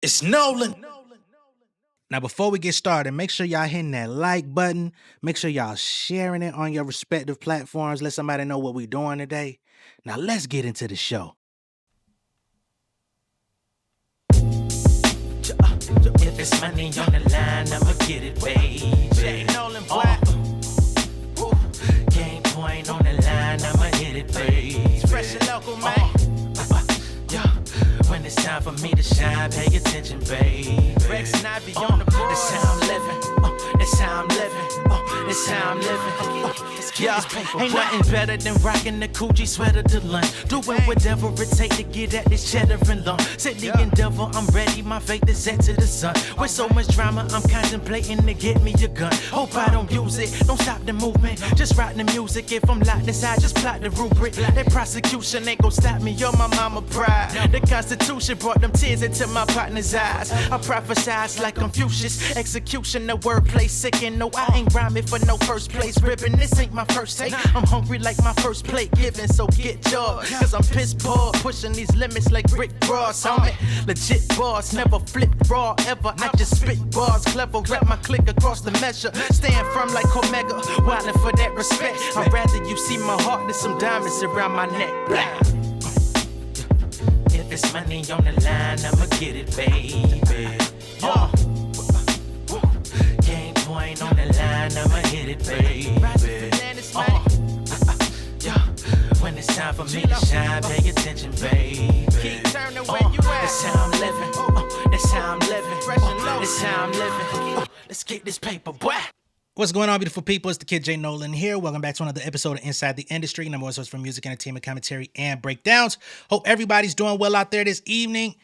It's Nolan. Now, before we get started, make sure y'all hitting that like button. Make sure y'all sharing it on your respective platforms. Let somebody know what we're doing today. Now, let's get into the show. If it's money on the line, I'ma get it, baby. J Nolan, boy. Game point on the line, I'ma hit it, baby. Fresh and local, man. Yeah. When it's time for me to shine, pay attention, baby. Rex and I be on the board. That's how I'm living. That's how I'm living. That's how I'm living. Yeah, ain't nothing better than rocking the Cudi sweater to lunch. Doing whatever it take to get at this cheddar and lump. Set the endeavor, I'm ready, my faith is set to the sun. With so much drama, I'm contemplating to get me a gun. Hope I don't use it, don't stop the movement. Just rock the music, if I'm locked inside, just plot the rubric. That prosecution ain't gon' stop me, you're my mama pride. The Constitution brought them tears into my partner's eyes. I prophesize like Confucius, execution, the wordplay sickin'. No, I ain't rhyming for no first place ribbon. This ain't my first take. I'm hungry like my first plate given, so get yours. Cause I'm piss poor, pushing these limits like brick bras. Homie, legit bars, never flip raw ever. I just spit bars, clever, rap my click across the measure. Stand firm like Omega, wildin' for that respect. I'd rather you see my heart than some diamonds around my neck. Blah. If it's money on the line, I'ma get it, baby. Game point on the line, I'ma hit it, baby. When it's time for me to shine, pay attention, baby. Keep turning where you at. That's how I'm living. That's how I'm living. That's how I'm living. Let's get this paper, boy. What's going on, beautiful people? It's the kid J Nolan here. Welcome back to another episode of Inside the Industry, number one source for music, entertainment, commentary, and breakdowns. Hope everybody's doing well out there this evening.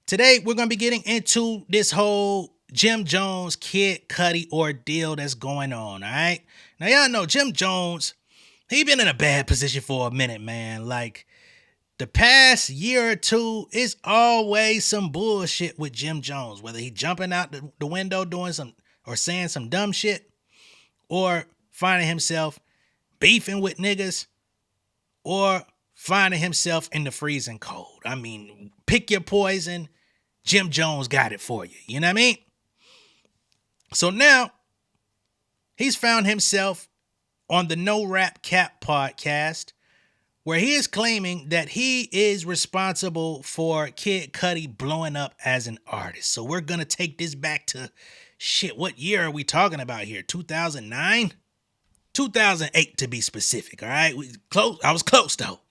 Today, we're going to be getting into this whole Jim Jones, Kid Cudi ordeal that's going on, all right? Now, y'all know Jim Jones, he been in a bad position for a minute, man. Like, the past year or two, it's always some bullshit with Jim Jones, whether he jumping out the window doing some or saying some dumb shit, or finding himself beefing with niggas, or finding himself in the freezing cold. I mean, pick your poison. Jim Jones got it for you. You know what I mean? So now, he's found himself on the No Rap Cap podcast, where he is claiming that he is responsible for Kid Cudi blowing up as an artist. So we're going to take this back to, shit, what year are we talking about here? 2009? 2008 to be specific, all right? I was close, though. All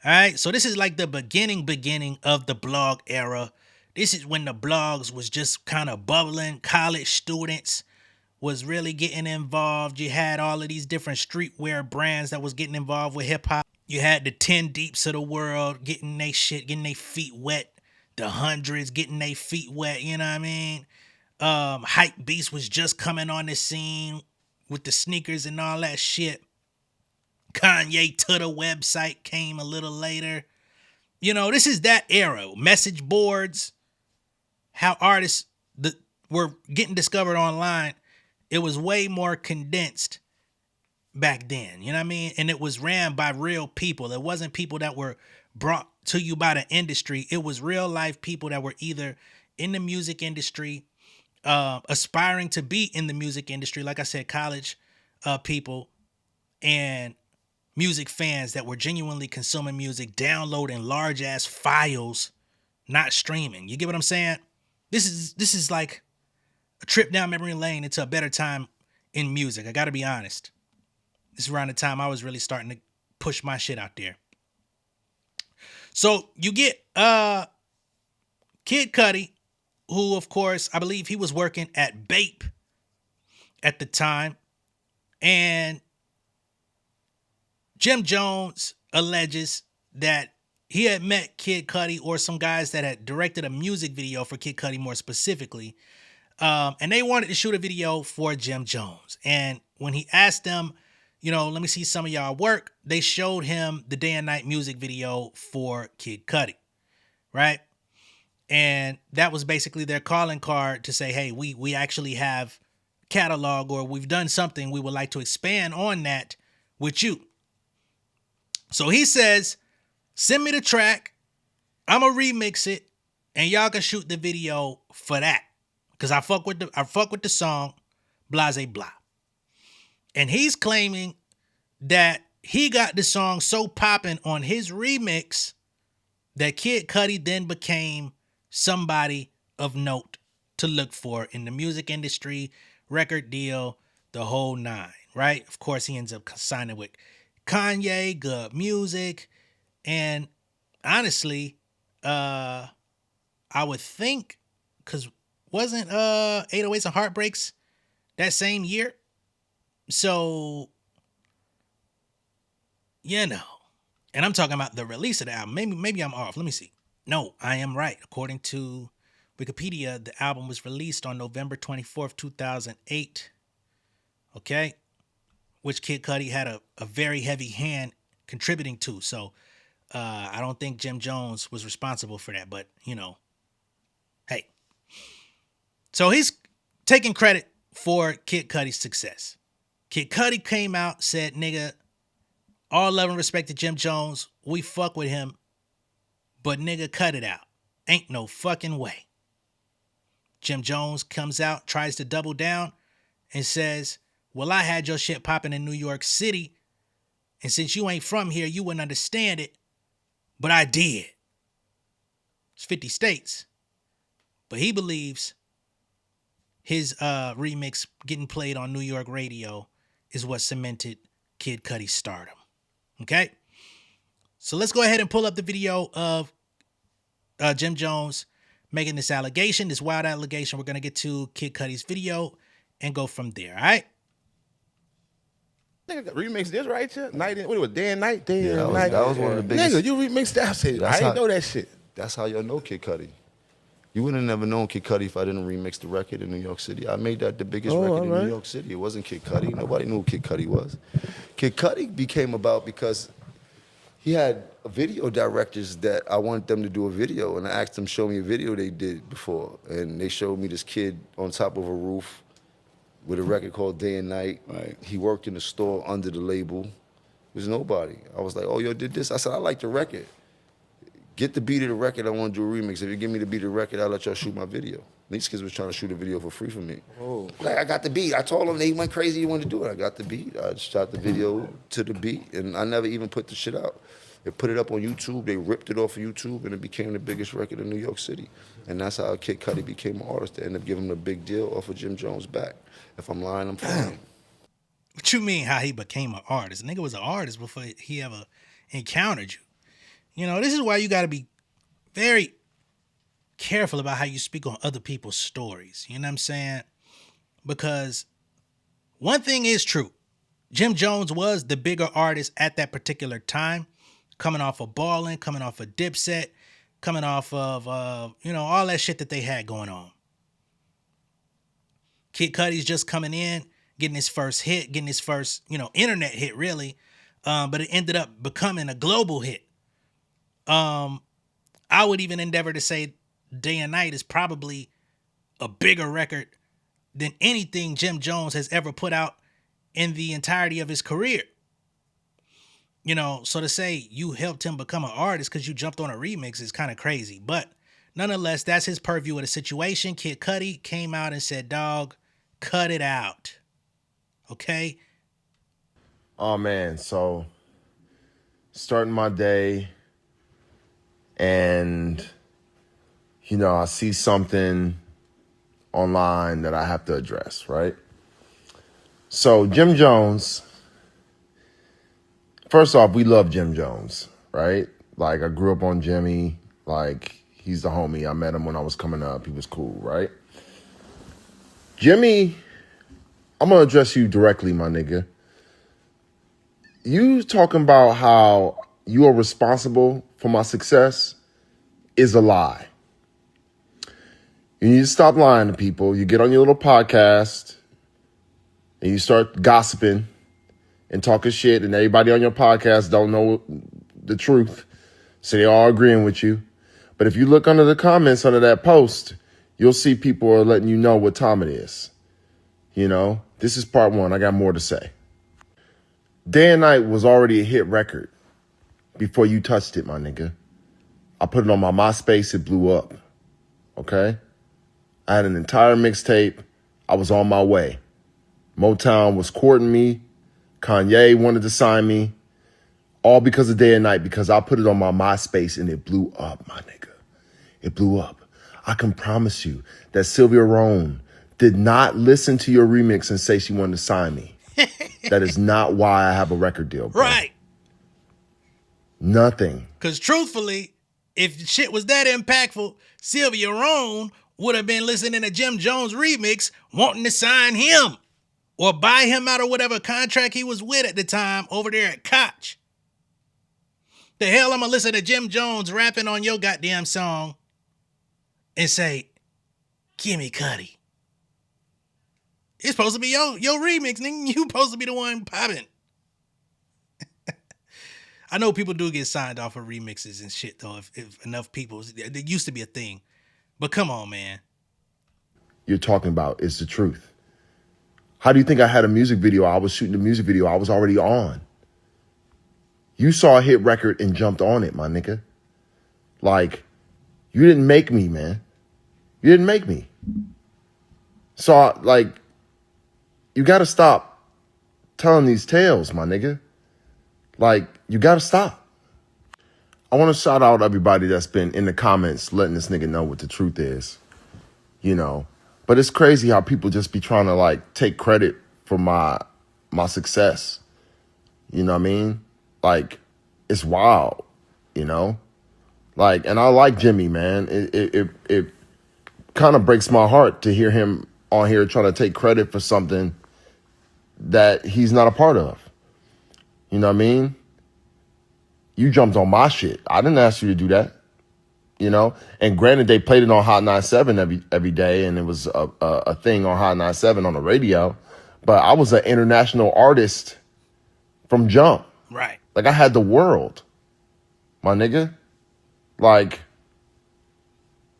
right, so this is like the beginning of the blog era. This is when the blogs was just kind of bubbling. College students was really getting involved. You had all of these different streetwear brands that was getting involved with hip hop. You had the 10 Deeps of the world getting their feet wet. The Hundreds getting their feet wet, you know what I mean? Hype Beast was just coming on the scene with the sneakers and all that shit. Kanye to the website came a little later. You know, this is that era. Message boards, how artists were getting discovered online. It was way more condensed back then, you know what I mean? And it was ran by real people. It wasn't people that were brought to you by the industry. It was real life people that were either in the music industry, aspiring to be in the music industry, like I said, college people, and music fans that were genuinely consuming music, downloading large ass files, not streaming. You get what I'm saying? This is like a trip down memory lane into a better time in music. I got to be honest. This is around the time I was really starting to push my shit out there. So you get Kid Cudi, who, of course, I believe he was working at Bape at the time. And Jim Jones alleges that he had met Kid Cudi, or some guys that had directed a music video for Kid Cudi more specifically. And they wanted to shoot a video for Jim Jones. And when he asked them, you know, let me see some of y'all work, they showed him the Day and Night music video for Kid Cudi, right? And that was basically their calling card to say, hey, we actually have catalog, or we've done something. We would like to expand on that with you. So he says, send me the track. I'm going to remix it, and y'all can shoot the video for that. Cause I fuck with the song, blase blah. And he's claiming that he got the song so popping on his remix that Kid Cudi then became somebody of note to look for in the music industry, record deal, the whole nine, right? Of course, he ends up signing with Kanye, Good Music, and honestly, I would think, because wasn't 808s and Heartbreaks that same year? So, you know. And I'm talking about the release of the album. Maybe I'm off. Let me see. No, I am right. According to Wikipedia, the album was released on November 24th, 2008. Okay? Which Kid Cudi had a very heavy hand contributing to. So, I don't think Jim Jones was responsible for that. But, you know, hey. So he's taking credit for Kid Cudi's success. Kid Cudi came out, said, nigga, all love and respect to Jim Jones. We fuck with him. But nigga, cut it out. Ain't no fucking way. Jim Jones comes out, tries to double down, and says, well, I had your shit popping in New York City, and since you ain't from here, you wouldn't understand it, but I did. It's 50 states. But he believes his remix getting played on New York radio is what cemented Kid Cudi's stardom. Okay? So let's go ahead and pull up the video of Jim Jones making this allegation, this wild allegation. We're going to get to Kid Cudi's video and go from there, all right? Nigga remix this right here. Night in, what it was, Day and Night? That was one of the biggest. Nigga, you remixed that. I said, I didn't know that shit. That's how y'all know Kid Cudi. You would have never known Kid Cudi if I didn't remix the record in New York City. I made that the biggest record in New York City. It wasn't Kid Cudi. Nobody knew who Kid Cudi was. Kid Cudi became about because he had video directors that I wanted them to do a video, and I asked them to show me a video they did before, and they showed me this kid on top of a roof with a record called Day and Night. Right. He worked in the store under the label. It was nobody. I was like, oh, yo, did this? I said, I like the record. Get the beat of the record, I want to do a remix. If you give me the beat of the record, I'll let y'all shoot my video. These kids was trying to shoot a video for free for me. Oh. Like, I got the beat. I told them they went crazy, you wanted to do it. I got the beat. I shot the video to the beat, and I never even put the shit out. They put it up on YouTube. They ripped it off of YouTube, and it became the biggest record in New York City. And that's how Kid Cudi became an artist. They ended up giving him a big deal off of Jim Jones' back. If I'm lying, I'm fine. What you mean how he became an artist? Nigga was an artist before he ever encountered you. You know, this is why you got to be very careful about how you speak on other people's stories. You know what I'm saying? Because one thing is true. Jim Jones was the bigger artist at that particular time, coming off of Ballin', coming off of Dipset, coming off of, all that shit that they had going on. Kid Cudi's just coming in, getting his first hit, getting his first, internet hit, really. But it ended up becoming a global hit. I would even endeavor to say Day and Night is probably a bigger record than anything Jim Jones has ever put out in the entirety of his career. So to say you helped him become an artist because you jumped on a remix is kind of crazy. But nonetheless, that's his purview of the situation. Kid Cudi came out and said, dog, cut it out. Okay? Oh, man. So starting my day and, I see something online that I have to address, right? So Jim Jones, first off, we love Jim Jones, right? Like, I grew up on Jimmy. Like, he's the homie. I met him when I was coming up. He was cool, right? Jimmy, I'm going to address you directly, my nigga. You talking about how you are responsible for my success is a lie. You need to stop lying to people. You get on your little podcast and you start gossiping and talking shit, and everybody on your podcast don't know the truth. So they're all agreeing with you. But if you look under the comments under that post, you'll see people are letting you know what time it is. This is part one. I got more to say. Day and Night was already a hit record before you touched it, my nigga. I put it on my MySpace, it blew up. okay? I had an entire mixtape. I was on my way. Motown was courting me. Kanye wanted to sign me. All because of Day and Night, because I put it on my MySpace and it blew up, my nigga. It blew up. I can promise you that Sylvia Rhone did not listen to your remix and say she wanted to sign me. That is not why I have a record deal, bro. Right. Nothing. Because truthfully, if shit was that impactful, Sylvia Rhone would have been listening to Jim Jones' remix, wanting to sign him or buy him out of whatever contract he was with at the time over there at Koch. The hell I'm going to listen to Jim Jones rapping on your goddamn song and say, gimme Cudi. It's supposed to be your remix, nigga. You supposed to be the one popping. I know people do get signed off of remixes and shit, though, if enough people. It used to be a thing. But come on, man. You're talking about is the truth. How do you think I had a music video? I was shooting the music video. I was already on. You saw a hit record and jumped on it, my nigga. Like, you didn't make me, man. You didn't make me. So, like, you got to stop telling these tales, my nigga. Like, you got to stop. I want to shout out everybody that's been in the comments letting this nigga know what the truth is, you know. But it's crazy how people just be trying to, like, take credit for my success. You know what I mean? Like, it's wild, you know? Like, and I like Jimmy, man. It kind of breaks my heart to hear him on here trying to take credit for something that he's not a part of. You know what I mean? You jumped on my shit. I didn't ask you to do that, you know? And granted, they played it on Hot 97 every day, and it was a thing on Hot 97 on the radio. But I was an international artist from jump. Right. Like, I had the world, my nigga. Like,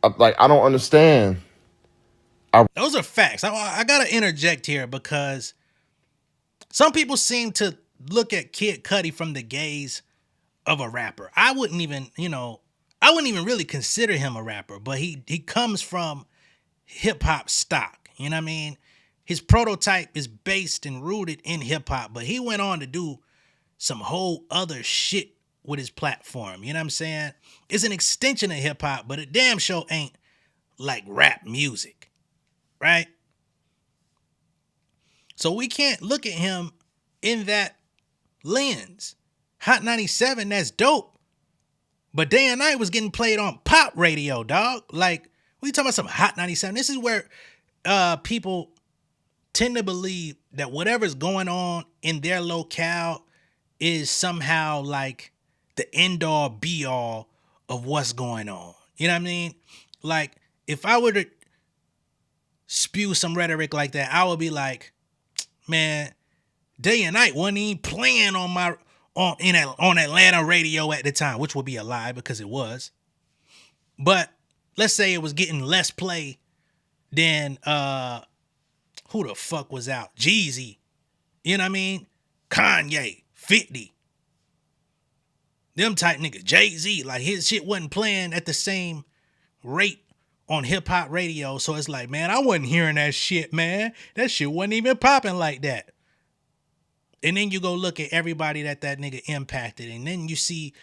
I don't understand. Those are facts. I got to interject here because some people seem to look at Kid Cudi from the gaze of a rapper. I wouldn't even really consider him a rapper, but he comes from hip hop stock. You know what I mean? His prototype is based and rooted in hip hop, but he went on to do some whole other shit with his platform. You know what I'm saying? It's an extension of hip hop, but it damn sure ain't like rap music, right? So we can't look at him in that lens. Hot 97, that's dope. But Day and Night was getting played on pop radio, dog. Like, what you talking about some Hot 97? This is where people tend to believe that whatever's going on in their locale is somehow like the end all be all of what's going on. You know what I mean? Like, if I were to spew some rhetoric like that, I would be like, man, Day and Night wasn't even playing on Atlanta radio at the time, which would be a lie because it was. But let's say it was getting less play than who the fuck was out? Jeezy. You know what I mean? Kanye, 50. Them type niggas. Jay-Z, like his shit wasn't playing at the same rate on hip hop radio. So it's like, man, I wasn't hearing that shit, man. That shit wasn't even popping like that. And then you go look at everybody that nigga impacted, and then you see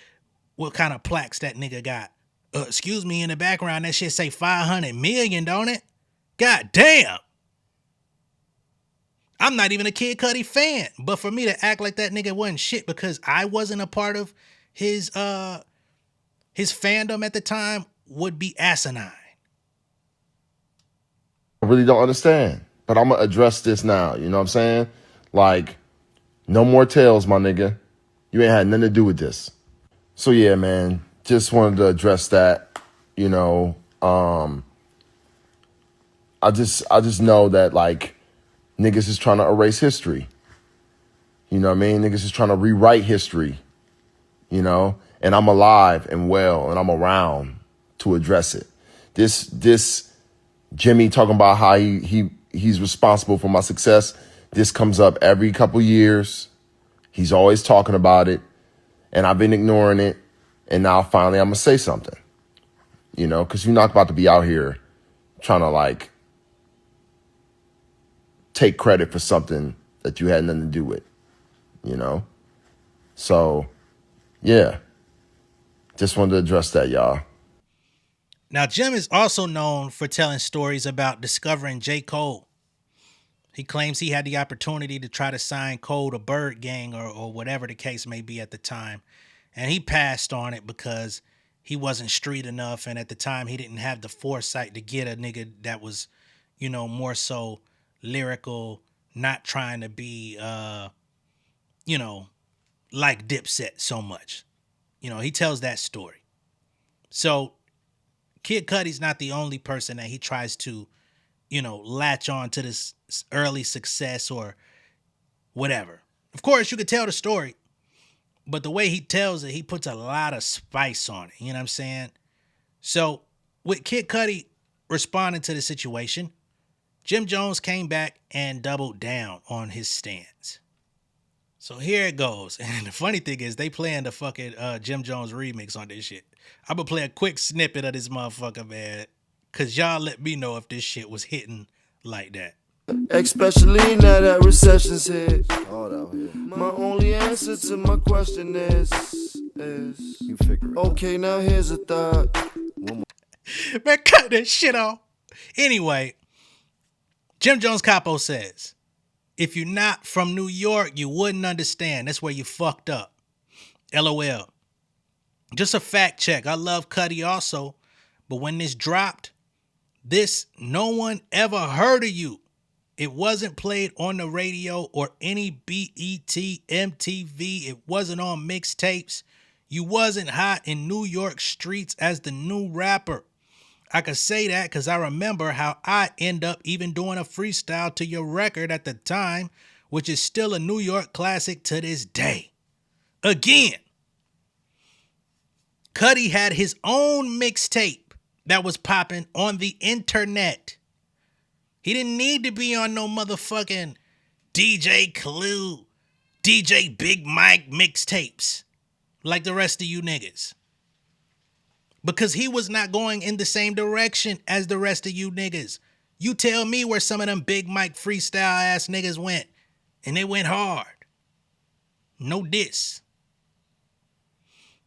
what kind of plaques that nigga got. Excuse me, in the background, that shit say 500 million, don't it? God damn. I'm not even a Kid Cudi fan, but for me to act like that nigga wasn't shit because I wasn't a part of his fandom at the time would be asinine. I really don't understand, but I'm going to address this now. You know what I'm saying? Like, no more tales, my nigga. You ain't had nothing to do with this. So yeah, man, just wanted to address that. You know, I just know that, like, niggas is trying to erase history. You know what I mean? Niggas is trying to rewrite history. You know, and I'm alive and well, and I'm around to address it. This Jimmy talking about how he's responsible for my success. This comes up every couple years. He's always talking about it, and I've been ignoring it. And now finally I'm gonna say something, you know, because you're not about to be out here trying to like take credit for something that you had nothing to do with, you know? So, yeah. Just wanted to address that, y'all. Now, Jim is also known for telling stories about discovering J. Cole. He claims he had the opportunity to try to sign Cole to Bird Gang or whatever the case may be at the time. And he passed on it because he wasn't street enough. And at the time, he didn't have the foresight to get a nigga that was, you know, more so lyrical, not trying to be, you know, like Dipset so much. You know, he tells that story. So Kid Cudi's not the only person that he tries to, you know, latch on to this early success or whatever. Of course, you could tell the story, but the way he tells it, he puts a lot of spice on it. You know what I'm saying? So with Kid Cudi responding to the situation, Jim Jones came back and doubled down on his stance. So here it goes. And the funny thing is they playing the fucking Jim Jones remix on this shit. I'm going to play a quick snippet of this motherfucker, man. Because y'all let me know if this shit was hitting like that. Especially now that recession's hit. My only answer to my question is you figure it okay, out. Now here's a thought. Man, cut that shit off. Anyway, Jim Jones Capo says, if you're not from New York, you wouldn't understand. That's where you fucked up. LOL. Just a fact check. I love Cudi also, but when this dropped, no one ever heard of you. It wasn't played on the radio or any BET, MTV. It wasn't on mixtapes. You wasn't hot in New York streets as the new rapper. I could say that because I remember how I end up even doing a freestyle to your record at the time, which is still a New York classic to this day. Again, Cudi had his own mixtape that was popping on the internet. He didn't need to be on no motherfucking DJ Clue, DJ Big Mike mixtapes like the rest of you niggas. Because he was not going in the same direction as the rest of you niggas. You tell me where some of them Big Mike freestyle ass niggas went. And they went hard. No diss.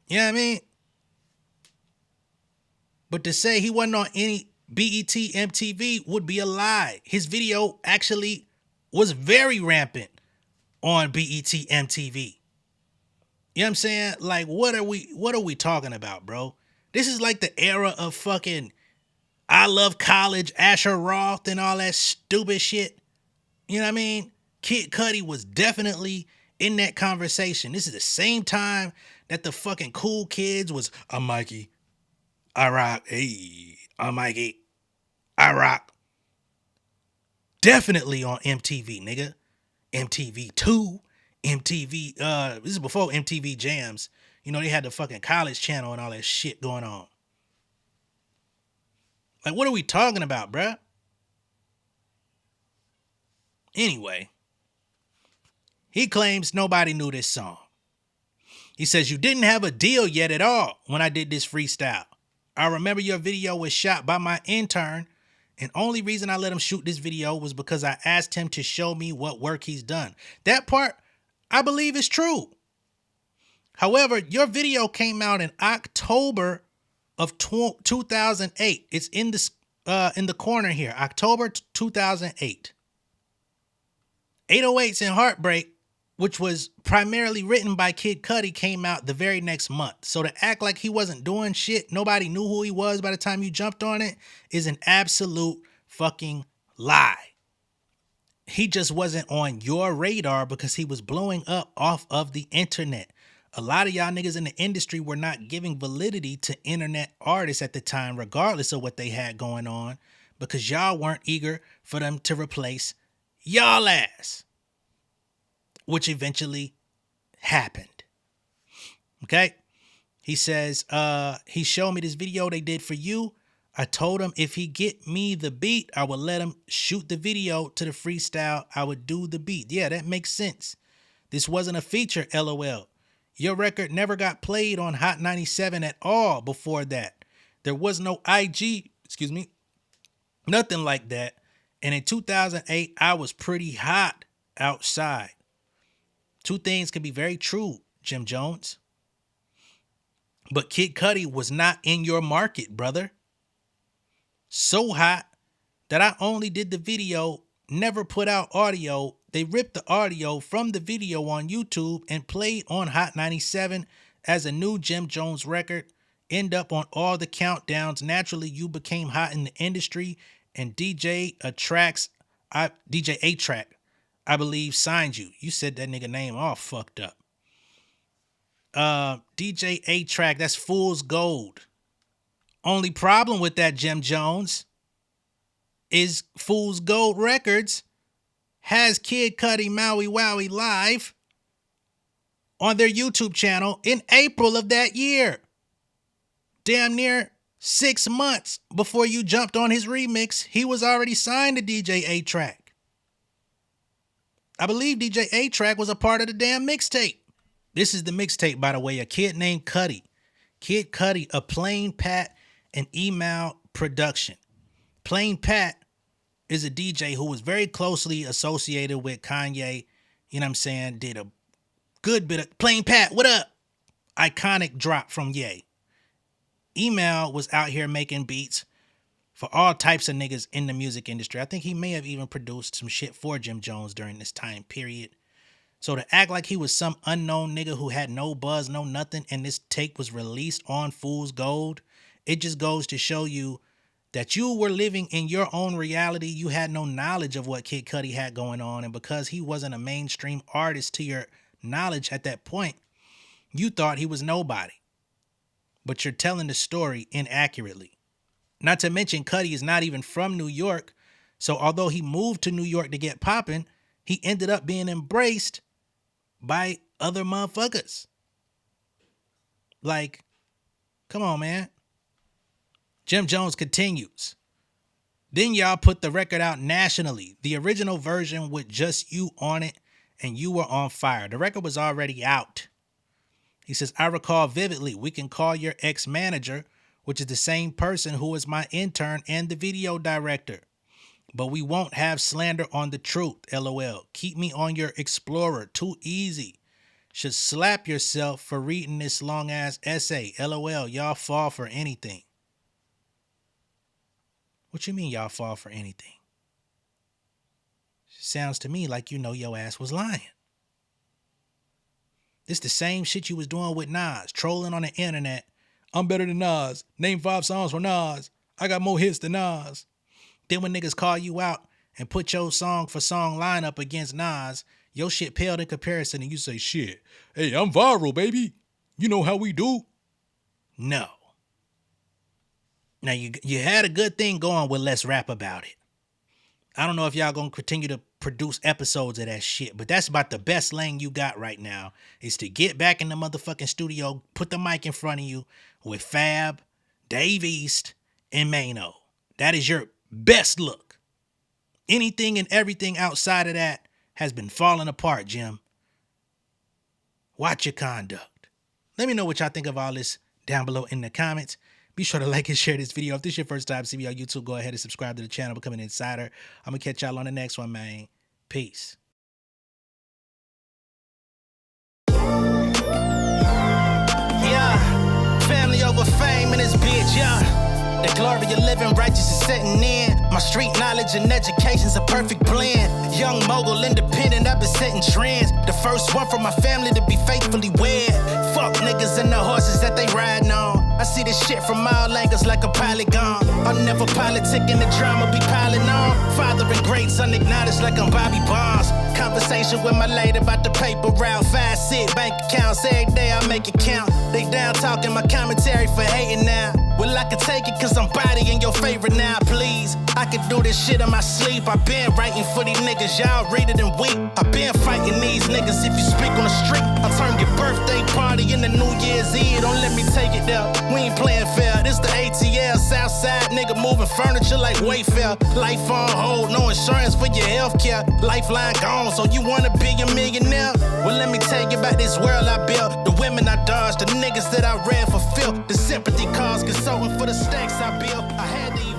You know what I mean? But to say he wasn't on any BET, MTV would be a lie. His video actually was very rampant on BET, MTV. You know what I'm saying? Like, what are we talking about, bro? This is like the era of fucking I Love College, Asher Roth, and all that stupid shit. You know what I mean? Kid Cudi was definitely in that conversation. This is the same time that the fucking cool kids was, I'm Mikey, I rock, hey, I'm Mikey, I rock. Definitely on MTV, nigga. MTV2, MTV, this is before MTV Jams. You know, they had the fucking college channel and all that shit going on. Like, what are we talking about, bruh? Anyway, he claims nobody knew this song. He says, you didn't have a deal yet at all when I did this freestyle. I remember your video was shot by my intern, and only reason I let him shoot this video was because I asked him to show me what work he's done. That part, I believe, is true. However, your video came out in October of 2008. It's in the corner here, October 2008. 808s and Heartbreak, which was primarily written by Kid Cudi, came out the very next month. So to act like he wasn't doing shit, nobody knew who he was by the time you jumped on it, is an absolute fucking lie. He just wasn't on your radar because he was blowing up off of the internet. A lot of y'all niggas in the industry were not giving validity to internet artists at the time, regardless of what they had going on, because y'all weren't eager for them to replace y'all ass, which eventually happened. Okay? He says, he showed me this video they did for you. I told him if he get me the beat, I would let him shoot the video to the freestyle. I would do the beat. Yeah, that makes sense. This wasn't a feature, LOL. Your record never got played on Hot 97 at all before that. There was no IG, Nothing like that. And in 2008, I was pretty hot outside. Two things can be very true, Jim Jones. But Kid Cudi was not in your market, brother. So hot that I only did the video, never put out audio. They ripped the audio from the video on YouTube and played on Hot 97 as a new Jim Jones record. End up on all the countdowns. Naturally, you became hot in the industry, and DJ A-Track, I believe, signed you. You said that nigga name all fucked up. DJ A-Track, that's Fool's Gold. Only problem with that, Jim Jones, is Fool's Gold Records has Kid Cudi Maui Wowie live on their YouTube channel in April of that year. Damn near 6 months before you jumped on his remix, he was already signed to DJ A-Track. I believe DJ A-Track was a part of the damn mixtape. This is the mixtape, by the way, A Kid Named Cudi. Kid Cudi, A Plain Pat and Email production. Plain Pat is a DJ who was very closely associated with Kanye. You know what I'm saying? Did a good bit of Plain Pat, what up? Iconic drop from Ye. Email was out here making beats for all types of niggas in the music industry. I think he may have even produced some shit for Jim Jones during this time period. So to act like he was some unknown nigga who had no buzz, no nothing, and this tape was released on Fool's Gold, it just goes to show you that you were living in your own reality. You had no knowledge of what Kid Cudi had going on, and because he wasn't a mainstream artist to your knowledge at that point, you thought he was nobody. But you're telling the story inaccurately. Not to mention, Cudi is not even from New York, so although he moved to New York to get popping, he ended up being embraced by other motherfuckers. Like, come on, man. Jim Jones continues. Then y'all put the record out nationally, the original version with just you on it, and you were on fire. The record was already out. He says, I recall vividly, we can call your ex-manager, which is the same person who is my intern and the video director. But we won't have slander on the truth, LOL. Keep me on your Explorer, too easy. Should slap yourself for reading this long-ass essay, LOL. Y'all fall for anything. What you mean y'all fall for anything? Sounds to me like you know your ass was lying. This the same shit you was doing with Nas, trolling on the internet. I'm better than Nas. Name 5 songs for Nas. I got more hits than Nas. Then when niggas call you out and put your song for song lineup against Nas, your shit paled in comparison and you say, shit, hey, I'm viral, baby. You know how we do. No. Now, you had a good thing going with Let's Rap About It. I don't know if y'all gonna continue to produce episodes of that shit, but that's about the best lane you got right now, is to get back in the motherfucking studio, put the mic in front of you with Fab, Dave East, and Mano. That is your best look. Anything and everything outside of that has been falling apart, Jim. Watch your conduct. Let me know what y'all think of all this down below in the comments. Be sure to like and share this video. If this is your first time seeing me on YouTube, go ahead and subscribe to the channel, become an insider. I'm going to catch y'all on the next one, man. Peace. Yeah, family over fame in this bitch, yeah. The glory of living righteous is setting in. My street knowledge and education's a perfect blend. Young mogul, independent, I've been setting trends. The first one from my family to be faithfully wed. Fuck niggas and the horses that they riding on. I see this shit from all angles like a polygon. I'm never politicking, the drama be piling on. Father and great son acknowledged like I'm Bobby Bonds. Conversation with my lady about the paper route. 5 sit bank accounts, every day I make it count. They down talking my commentary for hating now. Well, I can take it cause I'm bodying your favorite now, please. I can do this shit in my sleep. I been writing for these niggas, y'all read it and weep. I been fighting these niggas if you speak on the street. I'll turn your birthday party into New Year's Eve. Don't let me take it there. We ain't playing fair. This the ATL, Southside nigga moving furniture like Wayfair. Life on hold, no insurance for your healthcare. Lifeline gone, so you wanna be a millionaire? Well, let me tell you about this world I built. The women I dodged, the niggas that I read for filth. The sympathy calls, consulting for the stacks I built. I had to